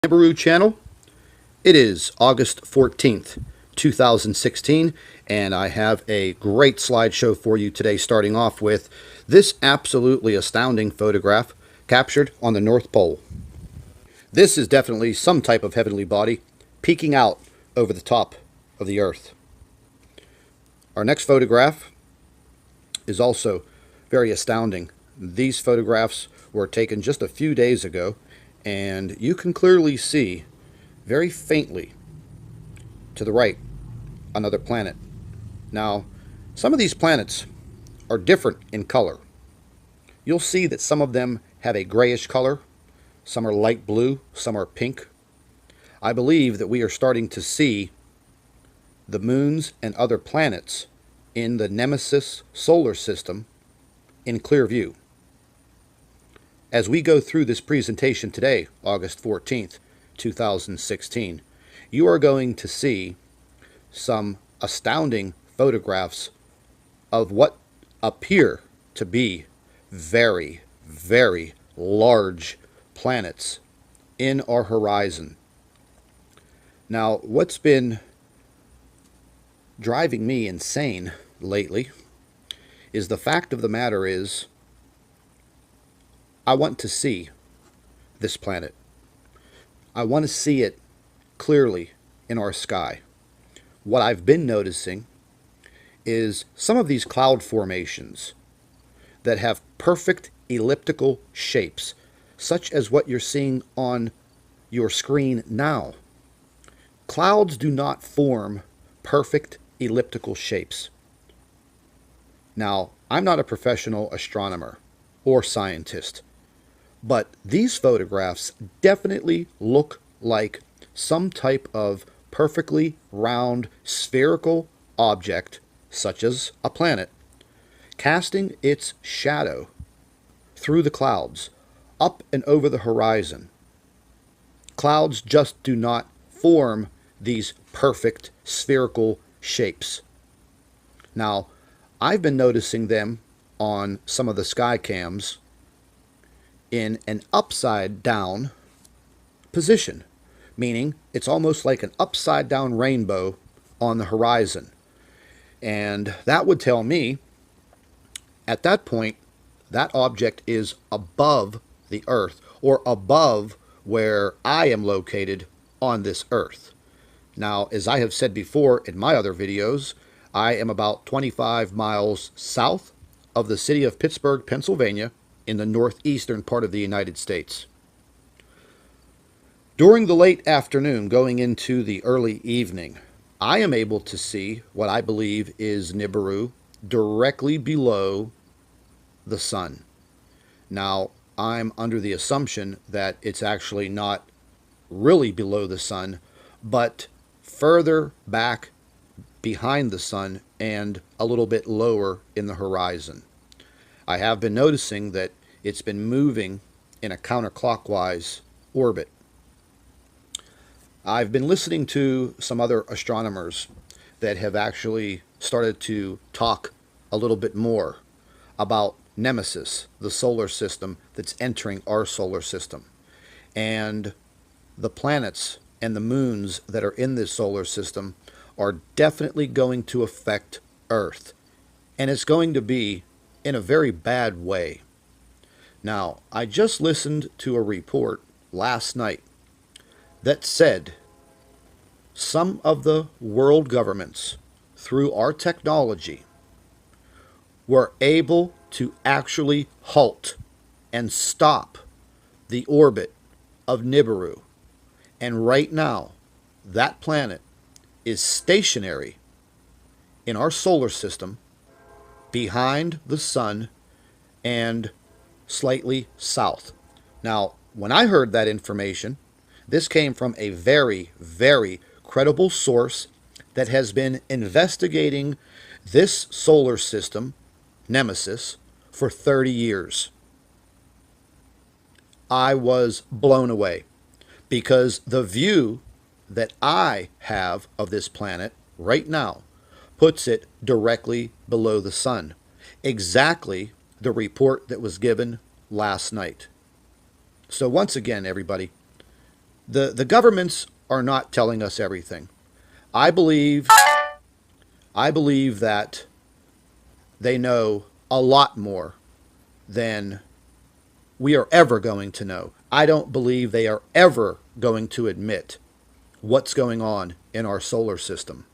NIBIRU channel. It is August 14th, 2016, and I have a great slideshow for you today, starting off with this absolutely astounding photograph captured on the North Pole. This is definitely some type of heavenly body peeking out over the top of the Earth. Our next photograph is also very astounding. These photographs were taken just a few days ago, and you can clearly see very faintly to the right another planet. Now, some of these planets are different in color. You'll see that some of them have a grayish color, some are light blue, some are pink. I believe that we are starting to see the moons and other planets in the Nemesis solar system in clear view. As we go through this presentation today, August 14th, 2016, you are going to see some astounding photographs of what appear to be very, very large planets in our horizon. Now, what's been driving me insane lately is the fact of the matter is I want to see this planet. I want to see it clearly in our sky. What I've been noticing is some of these cloud formations that have perfect elliptical shapes, such as what you're seeing on your screen now. Clouds do not form perfect elliptical shapes. Now, I'm not a professional astronomer or scientist, but these photographs definitely look like some type of perfectly round spherical object, such as a planet, casting its shadow through the clouds, up and over the horizon. Clouds just do not form these perfect spherical shapes. Now, I've been noticing them on some of the sky cams in an upside down position, meaning it's almost like an upside down rainbow on the horizon. And that would tell me at that point that object is above the Earth, or above where I am located on this Earth. Now, as I have said before in my other videos, I am about 25 miles south of the city of Pittsburgh, Pennsylvania, in the northeastern part of the United States. During the late afternoon, going into the early evening, I am able to see what I believe is NIBIRU directly below the sun. Now, I'm under the assumption that it's actually not really below the sun, but further back behind the sun and a little bit lower in the horizon. I have been noticing that it's been moving in a counterclockwise orbit. I've been listening to some other astronomers that have actually started to talk a little bit more about Nemesis, the solar system that's entering our solar system, and the planets and the moons that are in this solar system are definitely going to affect Earth, and it's going to be in a very bad way. Now, I just listened to a report last night that said some of the world governments, through our technology, were able to actually halt and stop the orbit of NIBIRU. And right now, that planet is stationary in our solar system behind the sun and slightly south. Now, when I heard that information, this came from a very, very credible source that has been investigating this solar system, Nemesis, for 30 years. I was blown away because the view that I have of this planet right now puts it directly below the sun. Exactly the report that was given last night. So once again, everybody, The governments are not telling us everything. I believe that they know a lot more than we are ever going to know. I don't believe they are ever going to admit what's going on in our solar system.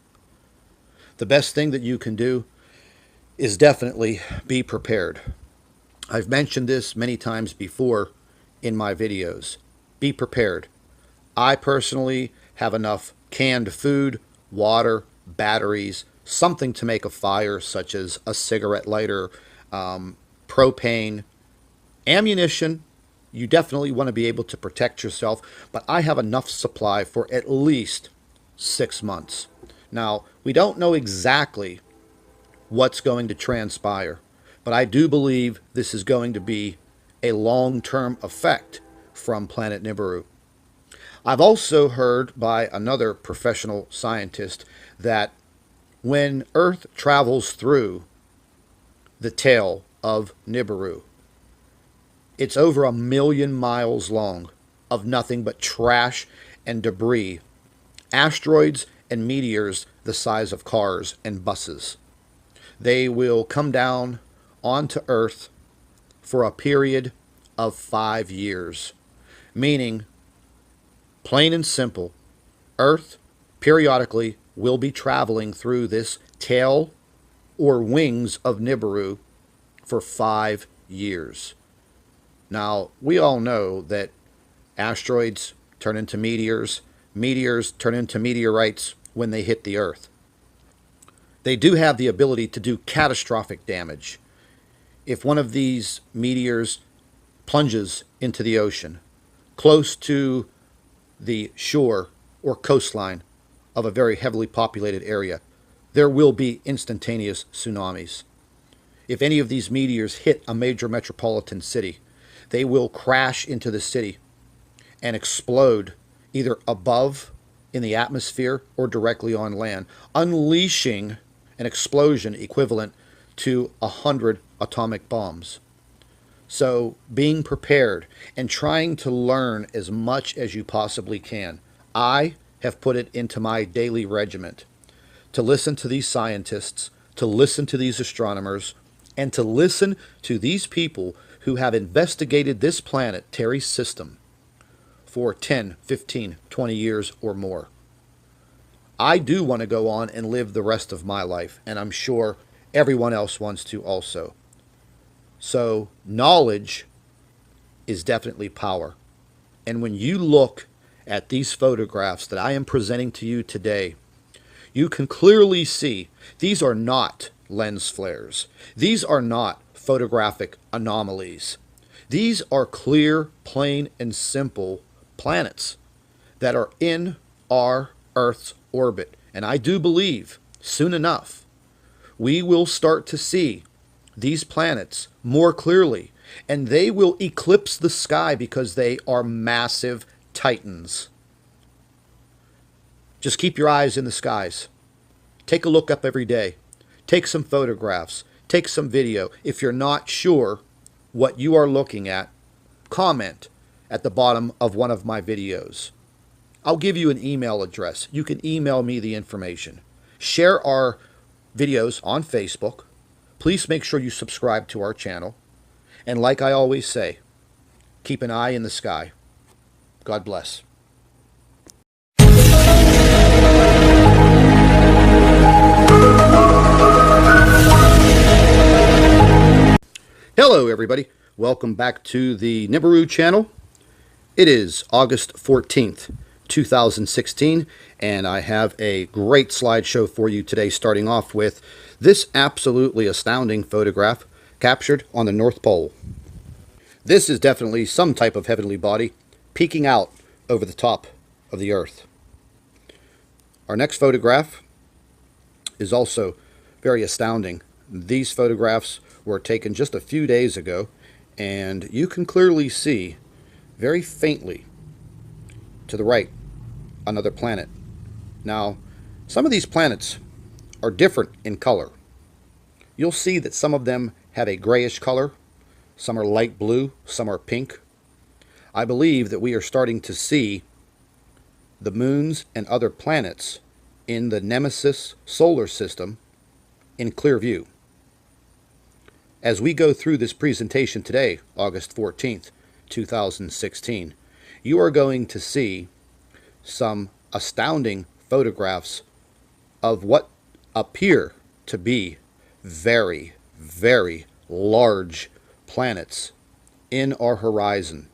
The best thing that you can do is definitely be prepared. I've mentioned this many times before in my videos. Be prepared. I personally have enough canned food, water, batteries, something to make a fire, such as a cigarette lighter, propane, ammunition. You definitely want to be able to protect yourself, but I have enough supply for at least 6 months. Now, we don't know exactly what's going to transpire, but I do believe this is going to be a long-term effect from planet Nibiru. I've also heard by another professional scientist that when Earth travels through the tail of Nibiru, it's over 1,000,000 miles long of nothing but trash and debris, asteroids and meteors the size of cars and buses. They will come down onto Earth for a period of 5 years, meaning, plain and simple, Earth periodically will be traveling through this tail or wings of Nibiru for 5 years. Now, we all know that asteroids turn into meteors, meteors turn into meteorites when they hit the Earth. They do have the ability to do catastrophic damage. If one of these meteors plunges into the ocean, close to the shore or coastline of a very heavily populated area, there will be instantaneous tsunamis. If any of these meteors hit a major metropolitan city, they will crash into the city and explode either above in the atmosphere or directly on land, unleashing an explosion equivalent to 100 atomic bombs. So being prepared and trying to learn as much as you possibly can. I have put it into my daily regiment to listen to these scientists, to listen to these astronomers, and to listen to these people who have investigated this planetary system for 10, 15, 20 years or more. I do want to go on and live the rest of my life, and I'm sure everyone else wants to also. So knowledge is definitely power. And when you look at these photographs that I am presenting to you today, you can clearly see these are not lens flares. These are not photographic anomalies. These are clear, plain, and simple planets that are in our Earth's orbit. And I do believe soon enough we will start to see these planets more clearly, and they will eclipse the sky because they are massive titans. Just keep your eyes in the skies. Take a look up every day. Take some photographs. Take some video. If you're not sure what you are looking at, comment at the bottom of one of my videos. I'll give you an email address. You can email me the information. Share our videos on Facebook. Please make sure you subscribe to our channel. And like I always say, keep an eye in the sky. God bless. Hello everybody, welcome back to the NIBIRU channel. It is August 14th, 2016, and I have a great slideshow for you today, starting off with this absolutely astounding photograph captured on the North Pole. This is definitely some type of heavenly body peeking out over the top of the Earth. Our next photograph is also very astounding. These photographs were taken just a few days ago, and you can clearly see very faintly to the right another planet. Now, some of these planets are different in color. You'll see that some of them have a grayish color, some are light blue, some are pink. I believe that we are starting to see the moons and other planets in the Nemesis solar system in clear view. As we go through this presentation today, August 14th, 2016, you are going to see some astounding photographs of what appear to be very, very large planets in our horizon.